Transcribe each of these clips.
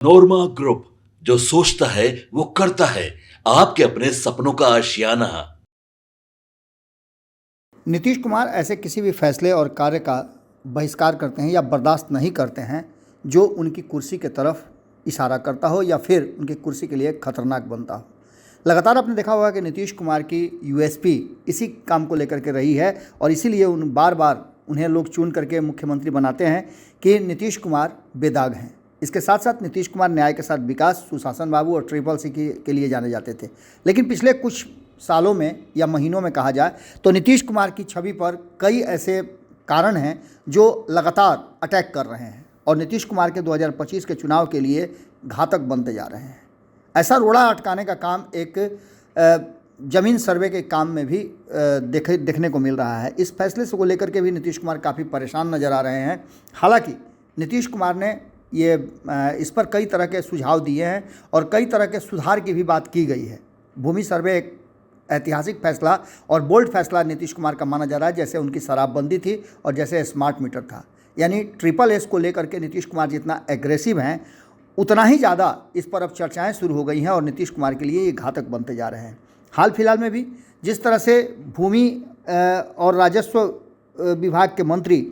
नोरमा group, जो सोचता है वो करता है। आपके अपने सपनों का आशियाना। नीतीश कुमार ऐसे किसी भी फैसले और कार्य का बहिष्कार करते हैं या बर्दाश्त नहीं करते हैं जो उनकी कुर्सी की तरफ इशारा करता हो या फिर उनकी कुर्सी के लिए खतरनाक बनता हो। लगातार आपने देखा होगा कि नीतीश कुमार की यूएसपी इसी काम को लेकर के रही है और इसीलिए बार बार उन्हें लोग चुन करके मुख्यमंत्री बनाते हैं कि नीतीश कुमार बेदाग हैं। इसके साथ साथ नीतीश कुमार न्याय के साथ विकास, सुशासन बाबू और ट्रिपल सी के लिए जाने जाते थे। लेकिन पिछले कुछ सालों में या महीनों में कहा जाए तो नीतीश कुमार की छवि पर कई ऐसे कारण हैं जो लगातार अटैक कर रहे हैं और नीतीश कुमार के 2025 के चुनाव के लिए घातक बनते जा रहे हैं। ऐसा रोड़ा अटकाने का काम एक ज़मीन सर्वे के काम में भी देखने को मिल रहा है। इस फैसले से को लेकर के भी नीतीश कुमार काफ़ी परेशान नज़र आ रहे हैं। हालांकि नीतीश कुमार ने इस पर कई तरह के सुझाव दिए हैं और कई तरह के सुधार की भी बात की गई है। भूमि सर्वे एक ऐतिहासिक फैसला और बोल्ड फैसला नीतीश कुमार का माना जा रहा है, जैसे उनकी शराबबंदी थी और जैसे स्मार्ट मीटर था। यानी ट्रिपल एस को लेकर के नीतीश कुमार जितना एग्रेसिव हैं उतना ही ज़्यादा इस पर अब चर्चाएं शुरू हो गई हैं और नीतीश कुमार के लिए ये घातक बनते जा रहे हैं। हाल फिलहाल में भी जिस तरह से भूमि और राजस्व विभाग के मंत्री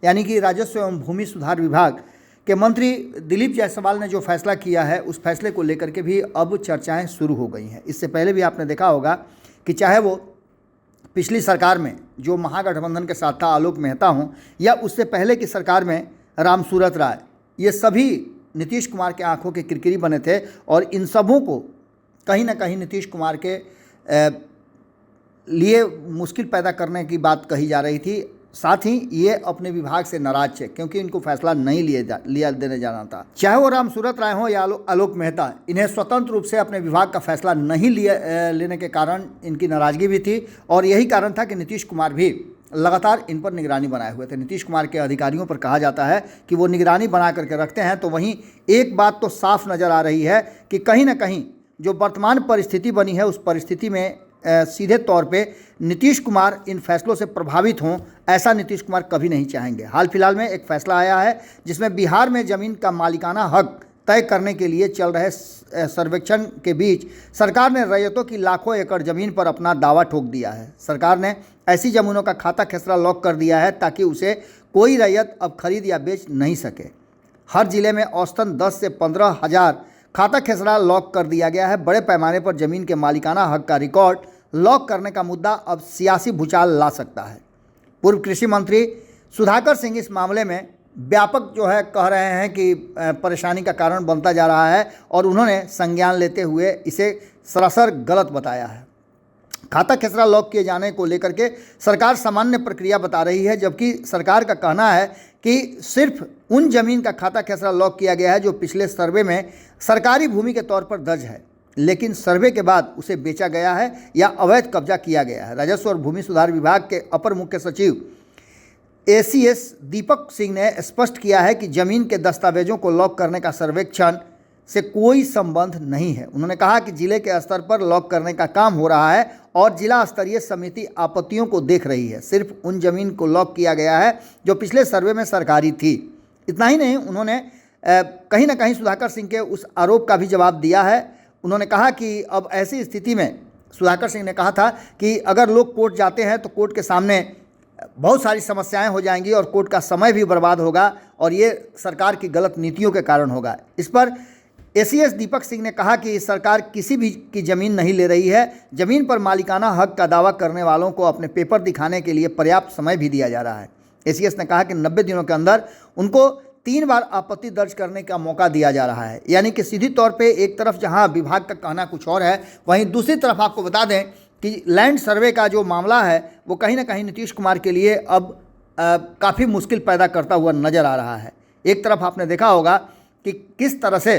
यानी कि राजस्व एवं भूमि सुधार विभाग के मंत्री दिलीप जायसवाल ने जो फैसला किया है उस फैसले को लेकर के भी अब चर्चाएं शुरू हो गई हैं। इससे पहले भी आपने देखा होगा कि चाहे वो पिछली सरकार में जो महागठबंधन के साथ था आलोक मेहता हों या उससे पहले की सरकार में रामसूरत राय, ये सभी नीतीश कुमार के आंखों के किरकिरी बने थे और इन सबों को कहीं ना कहीं नीतीश कुमार के लिए मुश्किल पैदा करने की बात कही जा रही थी। साथ ही ये अपने विभाग से नाराज थे क्योंकि इनको फैसला नहीं लिया देने जाना था। चाहे वो रामसूरत राय हो या आलोक मेहता, इन्हें स्वतंत्र रूप से अपने विभाग का फैसला नहीं लेने के कारण इनकी नाराजगी भी थी और यही कारण था कि नीतीश कुमार भी लगातार इन पर निगरानी बनाए हुए थे। नीतीश कुमार के अधिकारियों पर कहा जाता है कि वो निगरानी बना करके रखते हैं, तो वहीं एक बात तो साफ नज़र आ रही है कि कहीं ना कहीं जो वर्तमान परिस्थिति बनी है उस परिस्थिति में सीधे तौर पे नीतीश कुमार इन फैसलों से प्रभावित हों, ऐसा नीतीश कुमार कभी नहीं चाहेंगे। हाल फिलहाल में एक फैसला आया है जिसमें बिहार में ज़मीन का मालिकाना हक तय करने के लिए चल रहे सर्वेक्षण के बीच सरकार ने रैयतों की लाखों एकड़ ज़मीन पर अपना दावा ठोक दिया है। सरकार ने ऐसी ज़मीनों का खाता खेसरा लॉक कर दिया है ताकि उसे कोई रैयत अब खरीद या बेच नहीं सके। हर जिले में औसतन 10 से 15 हज़ार खाता खेसरा लॉक कर दिया गया है। बड़े पैमाने पर ज़मीन के मालिकाना हक का रिकॉर्ड लॉक करने का मुद्दा अब सियासी भूचाल ला सकता है। पूर्व कृषि मंत्री सुधाकर सिंह इस मामले में व्यापक कह रहे हैं कि परेशानी का कारण बनता जा रहा है और उन्होंने संज्ञान लेते हुए इसे सरासर गलत बताया है। खाता खेसरा लॉक किए जाने को लेकर के सरकार सामान्य प्रक्रिया बता रही है, जबकि सरकार का कहना है कि सिर्फ उन जमीन का खाता खेसरा लॉक किया गया है जो पिछले सर्वे में सरकारी भूमि के तौर पर दर्ज है, लेकिन सर्वे के बाद उसे बेचा गया है या अवैध कब्जा किया गया है। राजस्व और भूमि सुधार विभाग के अपर मुख्य सचिव ACS दीपक सिंह ने स्पष्ट किया है कि जमीन के दस्तावेजों को लॉक करने का सर्वेक्षण से कोई संबंध नहीं है। उन्होंने कहा कि जिले के स्तर पर लॉक करने का काम हो रहा है और जिला स्तरीय समिति आपत्तियों को देख रही है। सिर्फ उन जमीन को लॉक किया गया है जो पिछले सर्वे में सरकारी थी। इतना ही नहीं, उन्होंने कहीं ना कहीं सुधाकर सिंह के उस आरोप का भी जवाब दिया है। उन्होंने कहा कि अब ऐसी स्थिति में सुधाकर सिंह ने कहा था कि अगर लोग कोर्ट जाते हैं तो कोर्ट के सामने बहुत सारी समस्याएं हो जाएंगी और कोर्ट का समय भी बर्बाद होगा और ये सरकार की गलत नीतियों के कारण होगा। इस पर ACS दीपक सिंह ने कहा कि सरकार किसी भी की ज़मीन नहीं ले रही है। ज़मीन पर मालिकाना हक का दावा करने वालों को अपने पेपर दिखाने के लिए पर्याप्त समय भी दिया जा रहा है। ACS ने कहा कि 90 दिनों के अंदर उनको 3 बार आपत्ति दर्ज करने का मौका दिया जा रहा है। यानी कि सीधी तौर पे एक तरफ जहां विभाग का कहना कुछ और है, वहीं दूसरी तरफ आपको बता दें कि लैंड सर्वे का जो मामला है वो कहीं ना कहीं नीतीश कुमार के लिए अब काफ़ी मुश्किल पैदा करता हुआ नज़र आ रहा है। एक तरफ आपने देखा होगा कि किस तरह से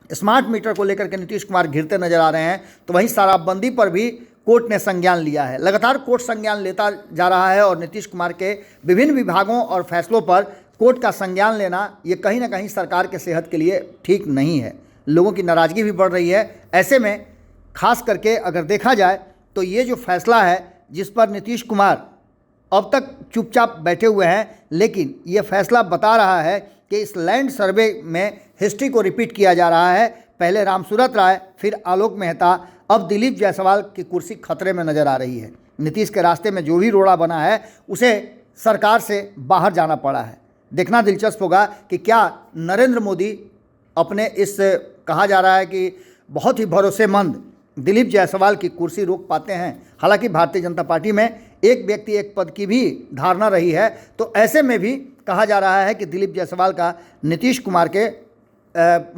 स्मार्ट मीटर को लेकर के नीतीश कुमार घिरते नजर आ रहे हैं, तो वहीं शराबबंदी पर भी कोर्ट ने संज्ञान लिया है। लगातार कोर्ट संज्ञान लेता जा रहा है और नीतीश कुमार के विभिन्न विभागों और फैसलों पर कोर्ट का संज्ञान लेना ये कहीं ना कहीं सरकार के सेहत के लिए ठीक नहीं है। लोगों की नाराज़गी भी बढ़ रही है। ऐसे में खास करके अगर देखा जाए तो ये जो फैसला है जिस पर नीतीश कुमार अब तक चुपचाप बैठे हुए हैं, लेकिन ये फैसला बता रहा है कि इस लैंड सर्वे में हिस्ट्री को रिपीट किया जा रहा है। पहले रामसूरत राय, फिर आलोक मेहता, अब दिलीप जायसवाल की कुर्सी खतरे में नजर आ रही है। नीतीश के रास्ते में जो भी रोड़ा बना है उसे सरकार से बाहर जाना पड़ा है। देखना दिलचस्प होगा कि क्या नरेंद्र मोदी अपने इस कहा जा रहा है कि बहुत ही भरोसेमंद दिलीप जायसवाल की कुर्सी रोक पाते हैं। हालांकि भारतीय जनता पार्टी में एक व्यक्ति एक पद की भी धारणा रही है, तो ऐसे में भी कहा जा रहा है कि दिलीप जायसवाल का नीतीश कुमार के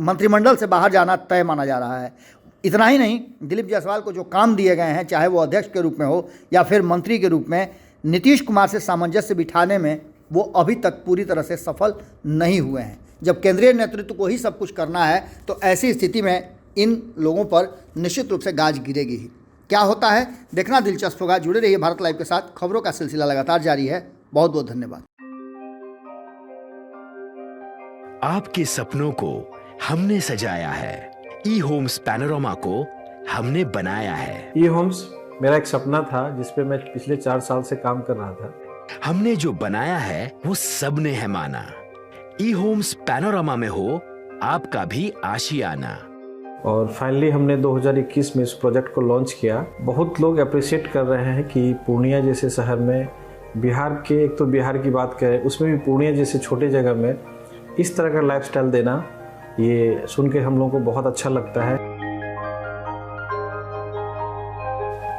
मंत्रिमंडल से बाहर जाना तय माना जा रहा है। इतना ही नहीं, दिलीप जायसवाल को जो काम दिए गए हैं, चाहे वो अध्यक्ष के रूप में हो या फिर मंत्री के रूप में, नीतीश कुमार से सामंजस्य बिठाने में वो अभी तक पूरी तरह से सफल नहीं हुए हैं। जब केंद्रीय नेतृत्व को ही सब कुछ करना है तो ऐसी स्थिति में इन लोगों पर निश्चित रूप से गाज गिरेगी ही। क्या होता है देखना दिलचस्प होगा। जुड़े रहिए भारत लाइव के साथ, खबरों का सिलसिला लगातार जारी है। बहुत बहुत धन्यवाद। आपके सपनों को हमने सजाया है, ई होम्स पैनोरामा को हमने बनाया है। ई होम्स मेरा एक सपना था जिस पे मैं पिछले 4 साल से काम कर रहा था। हमने जो बनाया है वो सबने है माना। ई होम्स पैनोरामा में हो आपका भी आशियाना। और फाइनली हमने 2021 में इस प्रोजेक्ट को लॉन्च किया। बहुत लोग अप्रिशिएट कर रहे हैं कि पूर्णिया जैसे शहर में, बिहार के, एक तो बिहार की बात करें उसमें भी पूर्णिया जैसे छोटे जगह में इस तरह का लाइफस्टाइल देना, ये सुन के हम लोगों को बहुत अच्छा लगता है।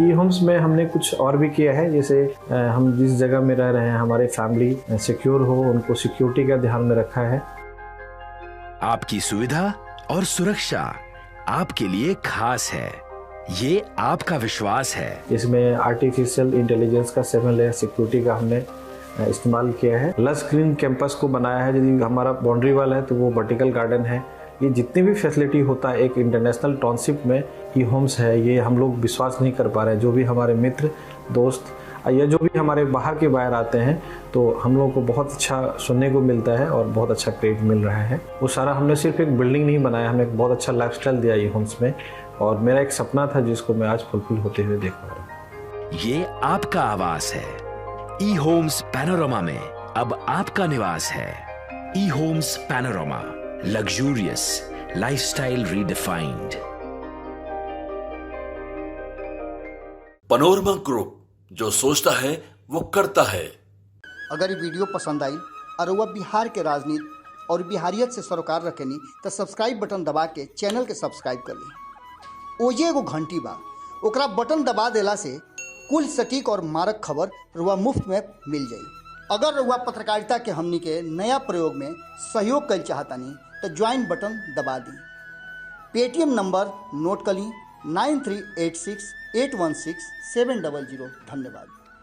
ई होम्स में हमने कुछ और भी किया है, जैसे हम जिस जगह में रह रहे हैं हमारे फैमिली सिक्योर हो, उनको सिक्योरिटी का ध्यान में रखा है। आपकी सुविधा और सुरक्षा आपके लिए खास है, ये आपका विश्वास है। इसमें आर्टिफिशियल इंटेलिजेंस का 7 लेयर सिक्योरिटी का हमने इस्तेमाल किया है। लस ग्रीन कैंपस को बनाया है। यदि हमारा बाउंड्री वाल है तो वो वर्टिकल गार्डन है। ये जितनी भी फैसिलिटी होता है एक इंटरनेशनल टाउनशिप में ई होम्स है, ये हम लोग विश्वास नहीं कर पा रहे हैं। जो भी हमारे मित्र दोस्त या जो भी हमारे बाहर आते हैं तो हम लोगों को बहुत अच्छा सुनने को मिलता है और बहुत अच्छा क्रेडिट मिल रहा है। वो सारा हमने सिर्फ एक बिल्डिंग नहीं बनाया, हमने एक बहुत अच्छा लाइफस्टाइल दिया ई होम्स में, और मेरा एक सपना था जिसको मैं आज फुलफिल होते हुए देख पा रहा हूँ। ये आपका आवास है। ई होम्स पैनोरामा में अब आपका निवास है। E Homes Panorama, luxurious lifestyle redefined. Panorama Group, जो सोचता है वो करता है। अगर ये वीडियो पसंद आई और वह बिहार के राजनीति और बिहारियत से सरोकार रखेनी तो सब्सक्राइब बटन दबा के चैनल के सब्सक्राइब कर ली। ओजे एगो घंटी बा, ओकरा बटन दबा देला से कुल सटीक और मारक खबर रुआ मुफ्त में मिल जाई। अगर रुआ पत्रकारिता के हमनी के नया प्रयोग में सहयोग कर चाहतानी तो ज्वाइन बटन दबा दी। पेटीएम नंबर नोट कर ली 9386816700। धन्यवाद।